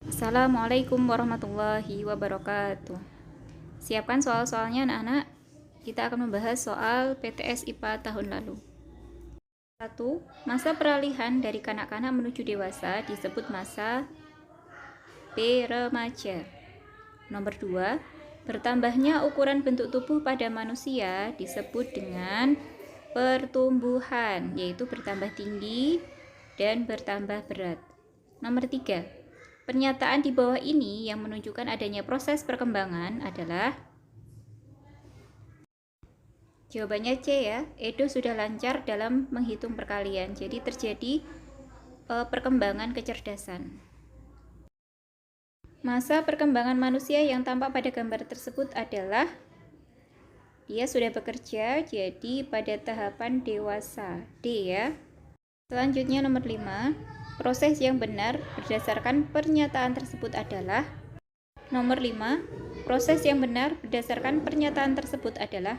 Assalamualaikum warahmatullahi wabarakatuh. Siapkan soal-soalnya anak-anak. Kita akan membahas soal PTS IPA tahun lalu. 1. Masa peralihan dari kanak-kanak menuju dewasa disebut masa remaja. Nomor 2. Bertambahnya ukuran bentuk tubuh pada manusia disebut dengan pertumbuhan, yaitu bertambah tinggi dan bertambah berat. Nomor 3. Pernyataan di bawah ini yang menunjukkan adanya proses perkembangan adalah jawabannya C ya. Edo sudah lancar dalam menghitung perkalian. Jadi terjadi perkembangan kecerdasan. Masa perkembangan manusia yang tampak pada gambar tersebut adalah dia sudah bekerja, jadi pada tahapan dewasa. D ya. Selanjutnya nomor 5. Proses yang benar berdasarkan pernyataan tersebut adalah nomor 5. Proses yang benar berdasarkan pernyataan tersebut adalah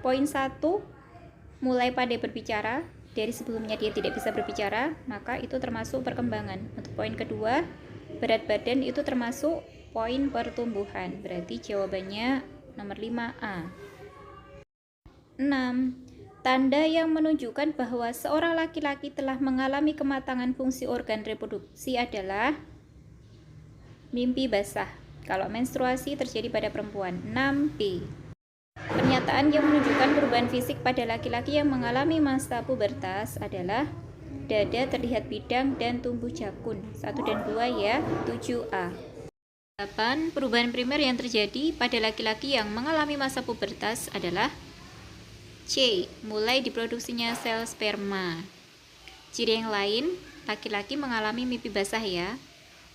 poin 1. Mulai pandai berbicara. Dari sebelumnya dia tidak bisa berbicara, maka itu termasuk perkembangan. Untuk poin kedua, berat badan itu termasuk poin pertumbuhan. Berarti jawabannya nomor 5A. 6. Tanda yang menunjukkan bahwa seorang laki-laki telah mengalami kematangan fungsi organ reproduksi adalah mimpi basah. Kalau menstruasi terjadi pada perempuan. 6B. Pernyataan yang menunjukkan perubahan fisik pada laki-laki yang mengalami masa pubertas adalah dada terlihat bidang dan tumbuh jakun. 1 dan 2 ya. 7A. 8. Perubahan primer yang terjadi pada laki-laki yang mengalami masa pubertas adalah C. Mulai diproduksinya sel sperma. Ciri yang lain, laki-laki mengalami mimpi basah ya.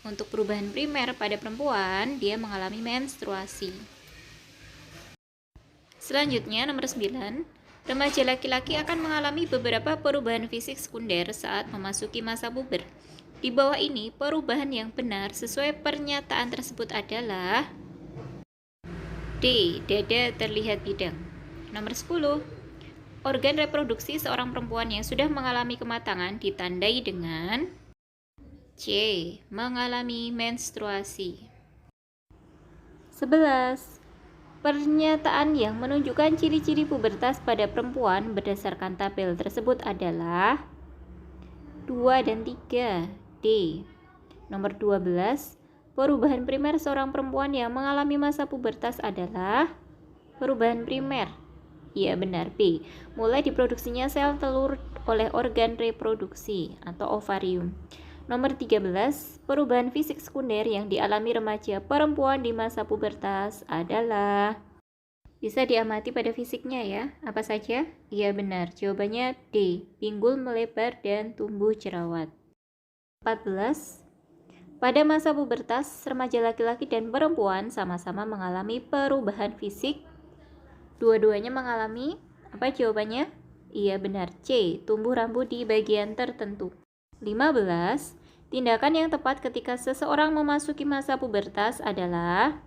Untuk perubahan primer pada perempuan, dia mengalami menstruasi. Selanjutnya, nomor 9. Remaja laki-laki akan mengalami beberapa perubahan fisik sekunder saat memasuki masa puber. Di bawah ini, perubahan yang benar sesuai pernyataan tersebut adalah D. Dada terlihat bidang. Nomor 10. Organ reproduksi seorang perempuan yang sudah mengalami kematangan ditandai dengan C. Mengalami menstruasi. 11. Pernyataan yang menunjukkan ciri-ciri pubertas pada perempuan berdasarkan tabel tersebut adalah 2 dan 3. D. Nomor 12. Perubahan primer seorang perempuan yang mengalami masa pubertas adalah perubahan primer. Iya benar, B. Mulai diproduksinya sel telur oleh organ reproduksi atau ovarium. Nomor 13. Perubahan fisik sekunder yang dialami remaja perempuan di masa pubertas adalah bisa diamati pada fisiknya ya. Apa saja? Iya benar. Jawabannya D. Pinggul melebar dan tumbuh jerawat. 14. Pada masa pubertas, remaja laki-laki dan perempuan sama-sama mengalami perubahan fisik. Dua-duanya mengalami, apa jawabannya? Iya benar, C. Tumbuh rambut di bagian tertentu. 15. Tindakan yang tepat ketika seseorang memasuki masa pubertas adalah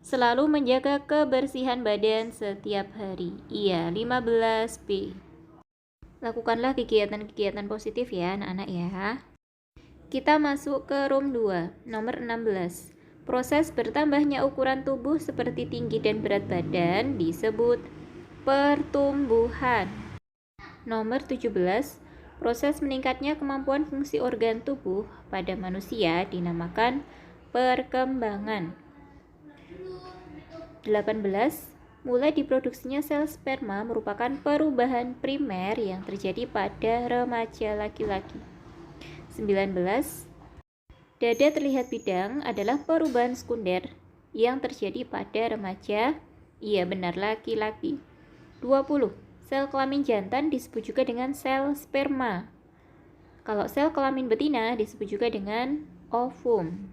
selalu menjaga kebersihan badan setiap hari. Iya, 15B. Lakukanlah kegiatan-kegiatan positif ya anak-anak ya. Kita masuk ke room 2, nomor 16. Proses bertambahnya ukuran tubuh seperti tinggi dan berat badan disebut pertumbuhan. Nomor 17. Proses meningkatnya kemampuan fungsi organ tubuh pada manusia dinamakan perkembangan. 18. Mulai diproduksinya sel sperma merupakan perubahan primer yang terjadi pada remaja laki-laki. 19. Dada terlihat bidang adalah perubahan sekunder yang terjadi pada remaja, iya benar laki-laki. 20. Sel kelamin jantan disebut juga dengan sel sperma. Kalau sel kelamin betina disebut juga dengan ovum.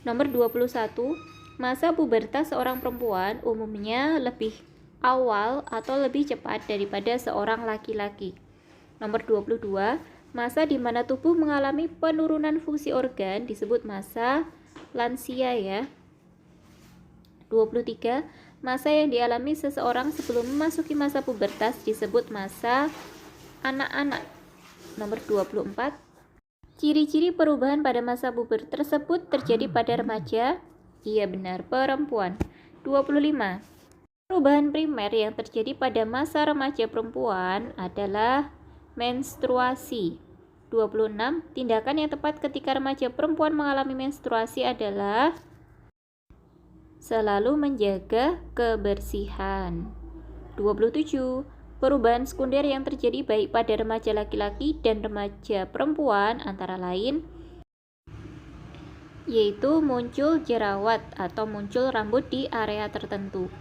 Nomor 21. Masa pubertas seorang perempuan umumnya lebih awal atau lebih cepat daripada seorang laki-laki. Nomor 22. Masa di mana tubuh mengalami penurunan fungsi organ disebut masa lansia ya. 23. Masa yang dialami seseorang sebelum memasuki masa pubertas disebut masa anak-anak. Nomor 24. Ciri-ciri perubahan pada masa puber tersebut terjadi pada remaja? Iya benar, perempuan. 25. Perubahan primer yang terjadi pada masa remaja perempuan adalah menstruasi. 26. Tindakan yang tepat ketika remaja perempuan mengalami menstruasi adalah selalu menjaga kebersihan. 27. Perubahan sekunder yang terjadi baik pada remaja laki-laki dan remaja perempuan antara lain yaitu muncul jerawat atau muncul rambut di area tertentu.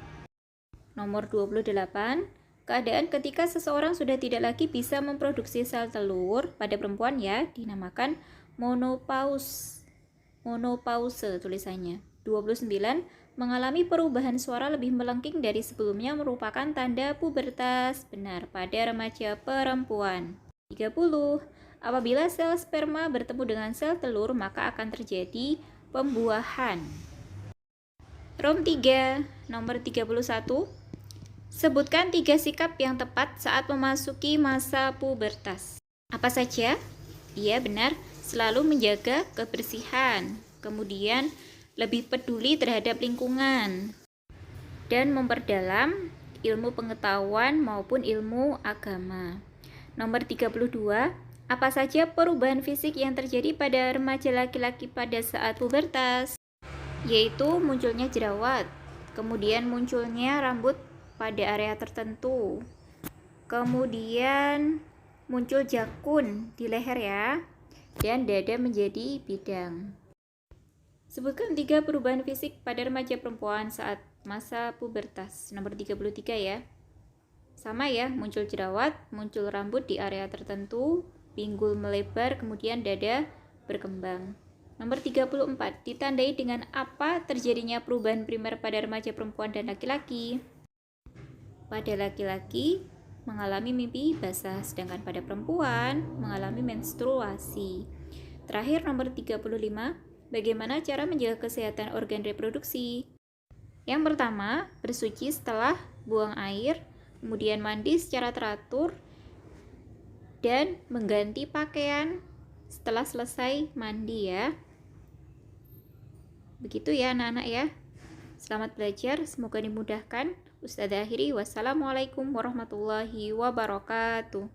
Nomor 28. Keadaan ketika seseorang sudah tidak lagi bisa memproduksi sel telur pada perempuan ya dinamakan monopause. Monopause tulisannya. 29. Mengalami perubahan suara lebih melengking dari sebelumnya merupakan tanda pubertas. Benar, pada remaja perempuan. 30. Apabila sel sperma bertemu dengan sel telur, maka akan terjadi pembuahan. Rom 3, nomor 31. Sebutkan 3 sikap yang tepat saat memasuki masa pubertas. Apa saja? Iya benar, selalu menjaga kebersihan. Kemudian lebih peduli terhadap lingkungan dan memperdalam ilmu pengetahuan maupun ilmu agama. Nomor 32, apa saja perubahan fisik yang terjadi pada remaja laki-laki pada saat pubertas? Yaitu munculnya jerawat, kemudian munculnya rambut pada area tertentu, kemudian muncul jakun di leher ya, dan dada menjadi bidang. Sebutkan 3 perubahan fisik pada remaja perempuan saat masa pubertas. Nomor 33 ya. Sama ya, muncul jerawat, muncul rambut di area tertentu, pinggul melebar, kemudian dada berkembang. Nomor 34, ditandai dengan apa terjadinya perubahan primer pada remaja perempuan dan laki-laki? Pada laki-laki mengalami mimpi basah, sedangkan pada perempuan mengalami menstruasi. Terakhir nomor 35, bagaimana cara menjaga kesehatan organ reproduksi? Yang pertama, bersuci setelah buang air, kemudian mandi secara teratur, dan mengganti pakaian setelah selesai mandi ya. Begitu ya anak-anak ya. Selamat belajar, semoga dimudahkan. Ustadzah akhiri, wassalamualaikum warahmatullahi wabarakatuh.